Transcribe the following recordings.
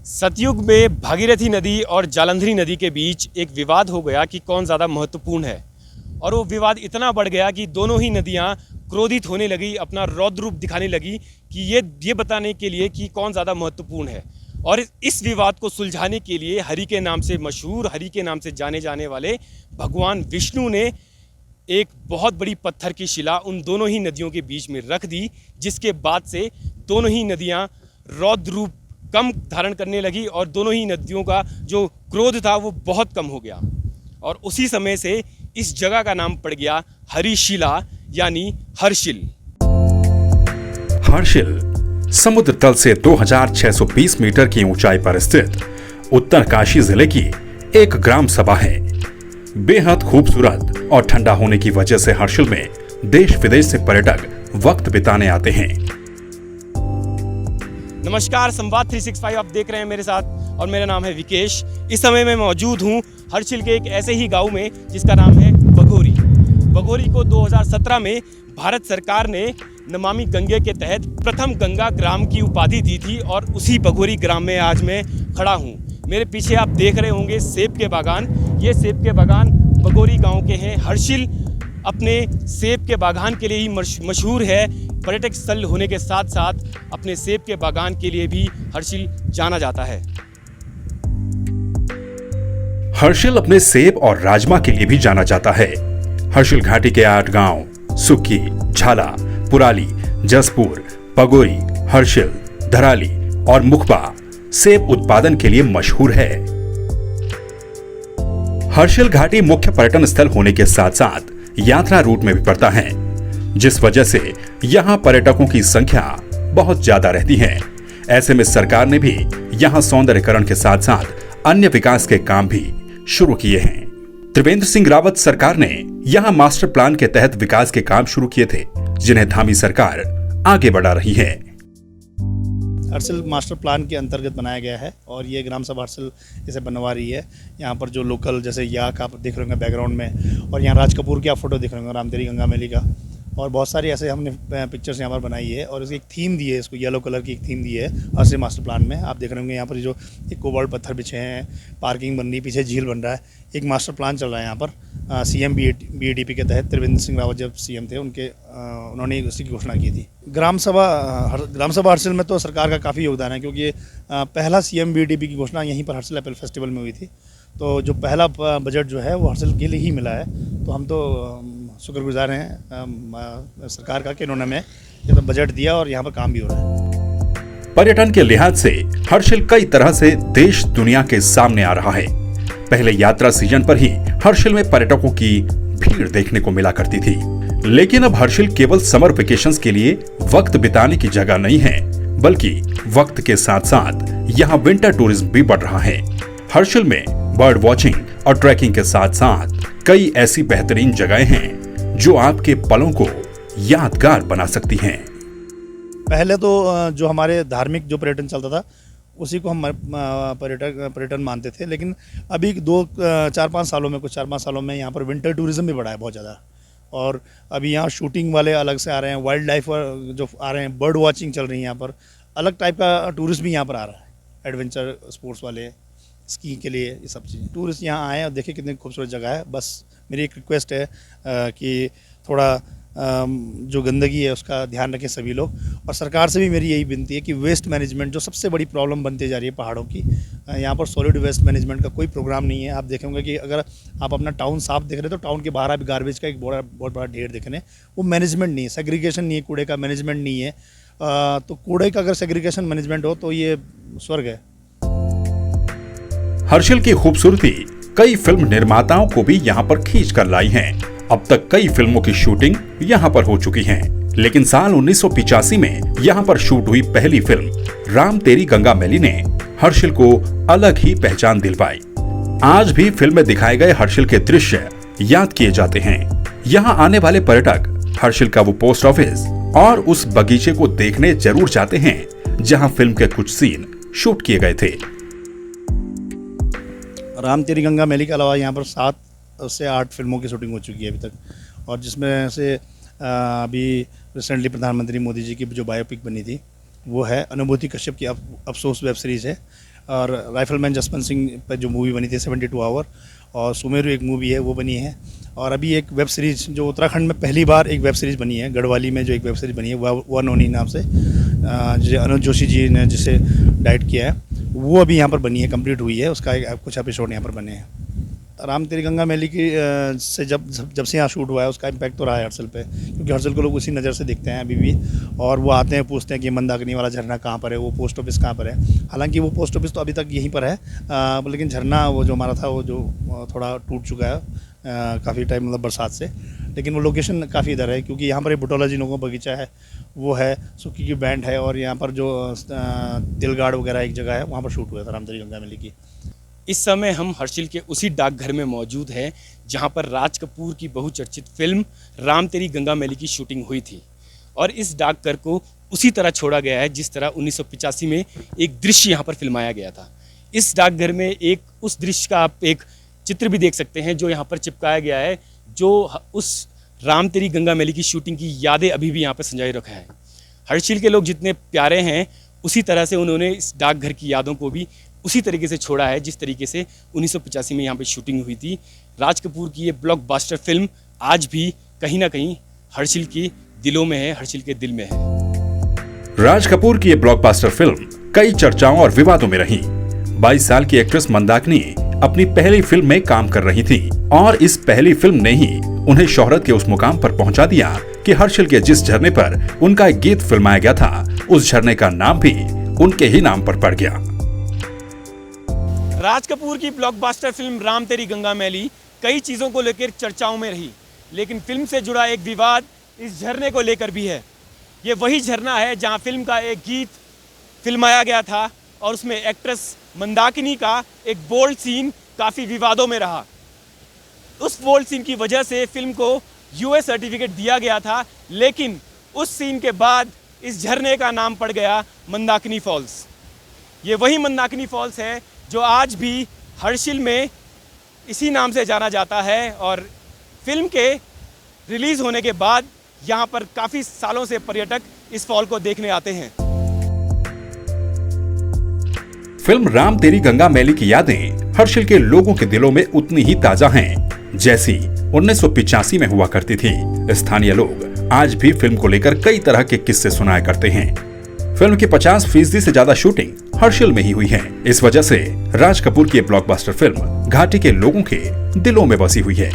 सतयुग में भागीरथी नदी और जालंधरी नदी के बीच एक विवाद हो गया कि कौन ज़्यादा महत्वपूर्ण है। और वो विवाद इतना बढ़ गया कि दोनों ही नदियाँ क्रोधित होने लगी, अपना रौद्र रूप दिखाने लगी कि ये बताने के लिए कि कौन ज़्यादा महत्वपूर्ण है। और इस विवाद को सुलझाने के लिए हरि के नाम से मशहूर, हरि के नाम से जाने जाने वाले भगवान विष्णु ने एक बहुत बड़ी पत्थर की शिला उन दोनों ही नदियों के बीच में रख दी, जिसके बाद से दोनों ही नदियाँ रौद्र रूप कम धारण करने लगी और दोनों ही नदियों का जो क्रोध था वो बहुत कम हो गया। और उसी समय से इस जगह का नाम पड़ गया हरिशिला यानी हर्षिल। हर्षिल समुद्र तल से 2620 मीटर की ऊंचाई पर स्थित उत्तरकाशी जिले की एक ग्राम सभा है। बेहद खूबसूरत और ठंडा होने की वजह से हर्षिल में देश विदेश से पर्यटक वक्त बिताने आते हैं। नमस्कार, संवाद 365 आप देख रहे हैं मेरे साथ और मेरा नाम है विकेश। इस समय मैं मौजूद हूँ हर्षिल के एक ऐसे ही गांव में जिसका नाम है बघोरी। बघोरी को 2017 में भारत सरकार ने नमामि गंगे के तहत प्रथम गंगा ग्राम की उपाधि दी थी और उसी बघोरी ग्राम में आज मैं खड़ा हूँ। मेरे पीछे आप देख रहे होंगे सेब के बागान। ये सेब के बागान बघोरी गांव के हैं। हर्षिल अपने सेब के बागान के लिए ही मशहूर है। पर्यटक स्थल होने के साथ साथ अपने सेब के बागान के लिए भी हर्षिल जाना जाता है। हर्षिल अपने सेब और राजमा के लिए भी जाना जाता है। हर्षिल घाटी के 8 गांव सुक्की, झाला, पुराली, जसपुर, पगोरी, हर्षिल, धराली और मुखबा सेब उत्पादन के लिए मशहूर है। हर्षिल घाटी मुख्य पर्यटन स्थल होने के साथ साथ यात्रा रूट में भी पड़ता है, जिस वजह से यहाँ पर्यटकों की संख्या बहुत ज्यादा रहती है। ऐसे में सरकार ने भी यहाँ सौंदर्यीकरण के साथ साथ अन्य विकास के काम भी शुरू किए हैं। त्रिवेंद्र सिंह रावत सरकार ने यहाँ मास्टर प्लान के तहत विकास के काम शुरू किए थे, जिन्हें धामी सरकार आगे बढ़ा रही है। हर्षिल मास्टर प्लान के अंतर्गत बनाया गया है और ये ग्राम सभा हर्षिल इसे बनवा रही है। यहाँ पर जो लोकल जैसे याक आप देख रहे होंगे बैकग्राउंड में, और यहाँ राज कपूर की आप फोटो देख रहे होंगे, राम तेरी गंगा मैली का, और बहुत सारी ऐसे हमने पिक्चर्स यहाँ पर बनाई है। और इसकी एक थीम दी है, इसको येलो कलर की एक थीम दी है हर्षिल मास्टर प्लान में। आप देख रहे होंगे यहाँ पर जो एक कोबाल्ट पत्थर बिछे हैं, पार्किंग बन रही है, पीछे झील बन रहा है। एक मास्टर प्लान चल रहा है यहाँ पर CM BADP के तहत। त्रिवेंद्र सिंह रावत जब CM थे उन्होंने उसी की घोषणा की थी। ग्राम सभा हर्षिल में तो सरकार का काफ़ी योगदान है, क्योंकि पहला CM BADP की घोषणा यहीं पर हर्षिल एप्पल फेस्टिवल में हुई थी। तो जो पहला बजट जो है वो हर्षिल के लिए ही मिला है। तो हम तो शुक्रगुजार हैं सरकार का कि उन्होंने हमें जब बजट दिया और यहाँ पर काम भी हो रहा है। पर्यटन के लिहाज से हर्षिल कई तरह से देश दुनिया के सामने आ रहा है। पहले यात्रा सीजन पर ही हर्षिल में पर्यटकों की भीड़ देखने को मिला करती थी, लेकिन अब हर्षिल केवल समर वेकेशंस के लिए वक्त बिताने की जगह नहीं है, बल्कि वक्त के साथ साथ यहाँ विंटर टूरिज्म भी बढ़ रहा है। हर्षिल में बर्ड वॉचिंग और ट्रैकिंग के साथ साथ कई ऐसी बेहतरीन जगहें हैं जो आपके पलों को यादगार बना सकती हैं। पहले तो जो हमारे धार्मिक जो पर्यटन चलता था उसी को हम पर्यटन मानते थे, लेकिन अभी 4-5 सालों में यहाँ पर विंटर टूरिज्म भी बढ़ा है बहुत ज़्यादा। और अभी यहाँ शूटिंग वाले अलग से आ रहे हैं, वाइल्ड लाइफ जो आ रहे हैं, बर्ड वॉचिंग चल रही है। यहाँ पर अलग टाइप का टूरिस्ट भी यहाँ पर आ रहा है, एडवेंचर स्पोर्ट्स वाले, स्की के लिए, ये सब चीज़ें। टूरिस्ट यहाँ आए और देखें कितनी खूबसूरत जगह है। बस मेरी एक रिक्वेस्ट है कि थोड़ा जो गंदगी है उसका ध्यान रखें सभी लोग। और सरकार से भी मेरी यही विनती है कि वेस्ट मैनेजमेंट जो सबसे बड़ी प्रॉब्लम बनती जा रही है पहाड़ों की, यहाँ पर सॉलिड वेस्ट मैनेजमेंट का कोई प्रोग्राम नहीं है। आप देखेंगे कि अगर आप अपना टाउन साफ देख रहे हैं तो टाउन के बाहर भी गार्बेज का एक बहुत बड़ा ढेर देख रहे हैं। वो मैनेजमेंट नहीं है, सेग्रीगेशन नहीं है, कूड़े का मैनेजमेंट नहीं है। तो कूड़े का अगर सेग्रीगेशन मैनेजमेंट हो तो ये स्वर्ग है। हर्षिल की खूबसूरती कई फिल्म निर्माताओं को भी यहाँ पर खींच कर लाई है। अब तक कई फिल्मों की शूटिंग यहाँ पर हो चुकी है, लेकिन साल 1985 में यहाँ पर शूट हुई पहली फिल्म राम तेरी गंगा मैली ने हर्षिल को अलग ही पहचान दिलवाई। आज भी फिल्म में दिखाए गए हर्षिल के दृश्य याद किए जाते हैं। यहाँ आने वाले पर्यटक हर्षिल का वो पोस्ट ऑफिस और उस बगीचे को देखने जरूर जाते हैं, जहाँ फिल्म के कुछ सीन शूट किए गए थे। राम तेरी गंगा मैली के अलावा यहाँ पर 7 से 8 फिल्मों की शूटिंग हो चुकी है अभी तक, और जिसमें से अभी रिसेंटली प्रधानमंत्री मोदी जी की जो बायोपिक बनी थी वो है अनुभूति कश्यप की अफसोस वेब सीरीज़ है। और राइफलमैन जसवंत सिंह पर जो मूवी बनी थी 72 आवर, और सुमेरु एक मूवी है वो बनी है। और अभी एक वेब सीरीज़ जो उत्तराखंड में पहली बार एक वेब सीरीज़ बनी है, गढ़वाली में जो एक वेब सीरीज़ बनी है वन ओनी नाम से, जो अनुज जोशी जी ने जिसे डायरेक्ट किया है, वो अभी यहाँ पर बनी है, कंप्लीट हुई है, उसका कुछ एपिसोड यहाँ पर बने हैं। राम तेरी गंगा मैली की से जब से यहाँ शूट हुआ है उसका इम्पैक्ट तो रहा है हर्षल पे, क्योंकि हर्षल को लोग उसी नज़र से देखते हैं अभी भी, और वो आते हैं पूछते हैं कि मंदाकिनी वाला झरना कहाँ पर है, वो पोस्ट ऑफिस कहाँ पर है। हालांकि वो पोस्ट ऑफिस तो अभी तक यहीं पर है, लेकिन झरना वो जो हमारा था वो जो थोड़ा टूट चुका है काफ़ी टाइम, मतलब बरसात से, लेकिन वो लोकेशन काफ़ी इधर है, क्योंकि यहाँ पर एक बुटोला जी लोगों का बगीचा है, वो है, सुक्की की बैंड है, और यहाँ पर जो तिलगाड़ वगैरह एक जगह है वहाँ पर शूट हुआ था राम तेरी गंगा मैली की। इस समय हम हर्षिल के उसी डाकघर में मौजूद हैं जहां पर राज कपूर की बहुचर्चित फिल्म राम तेरी गंगा मैली की शूटिंग हुई थी। और इस डाकघर को उसी तरह छोड़ा गया है जिस तरह 1985 में एक दृश्य यहां पर फिल्माया गया था। इस डाकघर में एक उस दृश्य का आप एक चित्र भी देख सकते हैं जो यहाँ पर चिपकाया गया है, जो उस राम तेरी गंगा मैली की शूटिंग की यादें अभी भी यहाँ पर संजोए रखा है। हर्षिल के लोग जितने प्यारे हैं उसी तरह से उन्होंने इस डाकघर की यादों को भी उसी तरीके से छोड़ा है जिस तरीके से 1985 में यहाँ पे शूटिंग हुई थी। राज कपूर की ये ब्लॉकबस्टर फिल्म आज भी कहीं ना कहीं हर्षिल के दिलों में है, हर्षिल के दिल में है। राज कपूर की ये ब्लॉकबस्टर फिल्म कई चर्चाओं और विवादों में रही। 22 साल की एक्ट्रेस मंदाकिनी अपनी पहली फिल्म में काम कर रही थी और इस पहली फिल्म ने ही उन्हें शोहरत के उस मुकाम पर पहुंचा दिया कि हर्षिल के जिस झरने पर उनका एक गीत फिल्माया गया था उस झरने का नाम भी उनके ही नाम पर पड़ गया। राज कपूर की ब्लॉकबस्टर फिल्म राम तेरी गंगा मैली कई चीज़ों को लेकर चर्चाओं में रही, लेकिन फिल्म से जुड़ा एक विवाद इस झरने को लेकर भी है। ये वही झरना है जहां फिल्म का एक गीत फिल्माया गया था और उसमें एक्ट्रेस मंदाकिनी का एक बोल्ड सीन काफ़ी विवादों में रहा। उस बोल्ड सीन की वजह से फिल्म को यूएस सर्टिफिकेट दिया गया था, लेकिन उस सीन के बाद इस झरने का नाम पड़ गया मंदाकिनी फॉल्स। ये वही मंदाकिनी फॉल्स है जो आज भी हर्षिल में इसी नाम से जाना जाता है, और फिल्म के रिलीज़ होने के बाद यहाँ पर काफ़ी सालों से पर्यटक इस फॉल को देखने आते हैं। फिल्म राम तेरी गंगा मैली की यादें हर्षिल के लोगों के दिलों में उतनी ही ताजा हैं जैसी 1985 में हुआ करती थी। स्थानीय लोग आज भी फिल्म को लेकर कई तरह के किस्से सुनाया करते हैं। फिल्म की 50% से ज्यादा शूटिंग हर्षिल में ही हुई है। इस वजह से राज कपूर की ब्लॉकबस्टर फिल्म घाटी के लोगों के दिलों में बसी हुई है।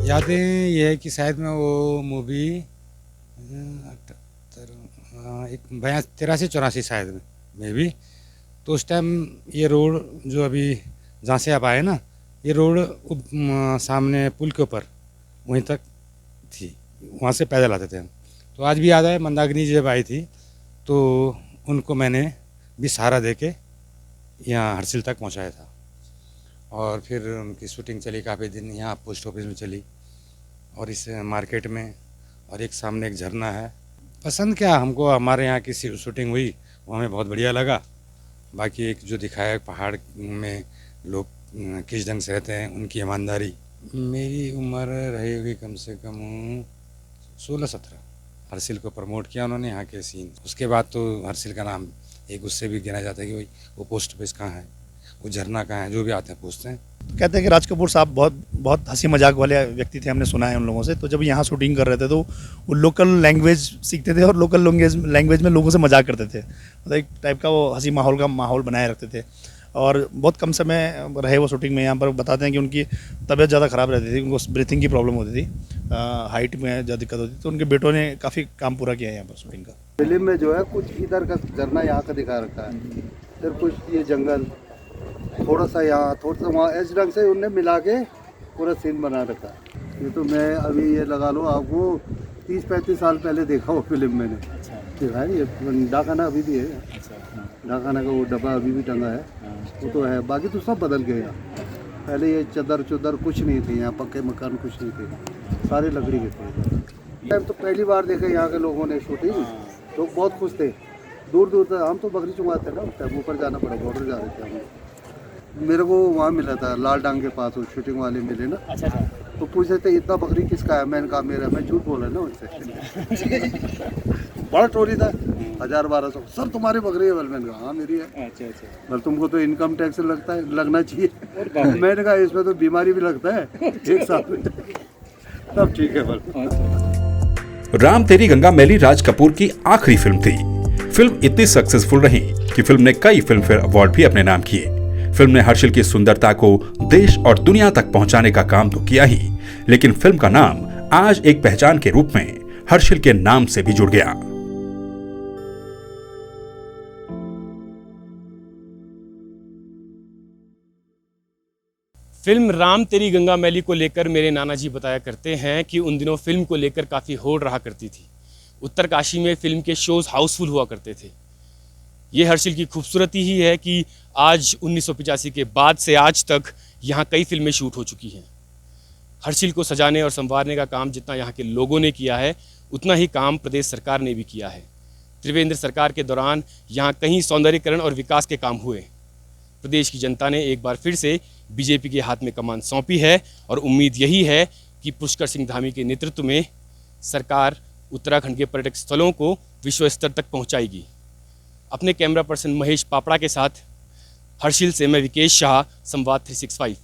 यादें ये है कि शायद मैं वो मूवी 83-84 शायद में भी, तो उस टाइम ये रोड जो अभी जहाँ से आप आए ना, ये रोड सामने पुल के ऊपर वहीं तक थी, वहाँ से पैदल आते थे हम। तो आज भी याद है मंदाकिनी जब आई थी तो उनको मैंने भी सहारा देके यहाँ हर्षिल तक पहुँचाया था, और फिर उनकी शूटिंग चली काफ़ी दिन यहाँ पोस्ट ऑफिस में चली और इस मार्केट में, और एक सामने एक झरना है। पसंद क्या, हमको हमारे यहाँ की शूटिंग हुई वो हमें बहुत बढ़िया लगा। बाकी एक जो दिखाया पहाड़ में लोग किस ढंग से रहते हैं, उनकी ईमानदारी। मेरी उम्र रहेगी कम से कम 16-17। हर्षिल को प्रमोट किया उन्होंने यहाँ के सीन, उसके बाद तो हर्षिल का नाम एक उससे भी गिना जाता है कि भाई वो पोस्ट ऑफिस कहाँ है, वो झरना कहाँ है, जो भी आते हैं पूछते हैं। कहते हैं कि राज कपूर साहब बहुत हंसी मजाक वाले व्यक्ति थे, हमने सुना है उन लोगों से। तो जब यहाँ शूटिंग कर रहे थे तो वो लोकल लैंग्वेज सीखते थे और लोकल लैंग्वेज में लोगों से मजाक करते थे, मतलब एक टाइप का वो हंसी माहौल बनाए रखते थे। और बहुत कम समय रहे वो शूटिंग में यहाँ पर। बताते हैं कि उनकी तबीयत ज़्यादा ख़राब रहती थी, उनको ब्रीथिंग की प्रॉब्लम होती थी, हाइट में ज़्यादा दिक्कत होती थी, तो उनके बेटों ने काफ़ी काम पूरा किया है यहाँ पर शूटिंग का। फिल्म में जो है कुछ इधर का झरना यहाँ का दिखा रखा है, फिर कुछ ये जंगल, थोड़ा सा यहाँ, थोड़ा सा वहाँ, इस ढंग से उनने मिला के पूरा सीन बना रखा है। ये तो मैं अभी ये लगा लो आपको 30-35 साल पहले देखा वो फिल्म मैंने। देखा है ये डाकखाना अभी भी है, डाकखाना का वो डब्बा अभी भी टंगा है, वो तो है। बाकी तो सब बदल गए यहाँ। पहले ये चदर कुछ नहीं थे यहाँ, पक्के मकान कुछ नहीं थे, सारे लकड़ी के थे। टाइम तो पहली बार देखे यहाँ के लोगों ने शूटिंग, लोग बहुत खुश थे, दूर दूर तक। हम तो बकरी चुंगाते ना, उस टाइम ऊपर जाना पड़ा, बॉर्डर जा रहे थे हम। मेरे को वहाँ मिला था लाल डांग के पास, वो शूटिंग वाले मिले ना, तो पूछ रहे थे इतना बकरी किसका है, मैंने कहा मेरा। मैं झूठ बोला ना उनसे। बड़ा टोली था, 1000-1200। सर तुम्हारी बकरी है? मैंने कहा हाँ मेरी है। अच्छा अच्छा। पर तुमको तो इनकम टैक्स लगना चाहिए। मैंने कहा इसमें तो बीमारी भी लगता है एक साथ में। तब ठीक है बोल। राम तेरी गंगा मैली राज कपूर की आखिरी फिल्म थी। फिल्म इतनी सक्सेसफुल रही कि फिल्म ने कई फिल्म फेयर अवार्ड भी अपने नाम किए। फिल्म ने हर्षिल की सुंदरता को देश और दुनिया तक पहुंचाने का काम तो किया ही, लेकिन फिल्म का नाम आज एक पहचान के रूप में हर्षिल के नाम से भी जुड़ गया। फिल्म राम तेरी गंगा मैली को लेकर मेरे नाना जी बताया करते हैं कि उन दिनों फिल्म को लेकर काफ़ी होड़ रहा करती थी। उत्तरकाशी में फिल्म के शोज हाउसफुल हुआ करते थे। ये हर्षिल की खूबसूरती ही है कि आज 1985 के बाद से आज तक यहाँ कई फिल्में शूट हो चुकी हैं। हर्षिल को सजाने और संवारने का काम जितना यहाँ के लोगों ने किया है, उतना ही काम प्रदेश सरकार ने भी किया है। त्रिवेंद्र सरकार के दौरान यहाँ कहीं सौंदर्यीकरण और विकास के काम हुए। प्रदेश की जनता ने एक बार फिर से बीजेपी के हाथ में कमान सौंपी है और उम्मीद यही है कि पुष्कर सिंह धामी के नेतृत्व में सरकार उत्तराखंड के पर्यटक स्थलों को विश्व स्तर तक पहुंचाएगी। अपने कैमरा पर्सन महेश पापड़ा के साथ हर्षिल से मैं विकेश शाह, संवाद 365।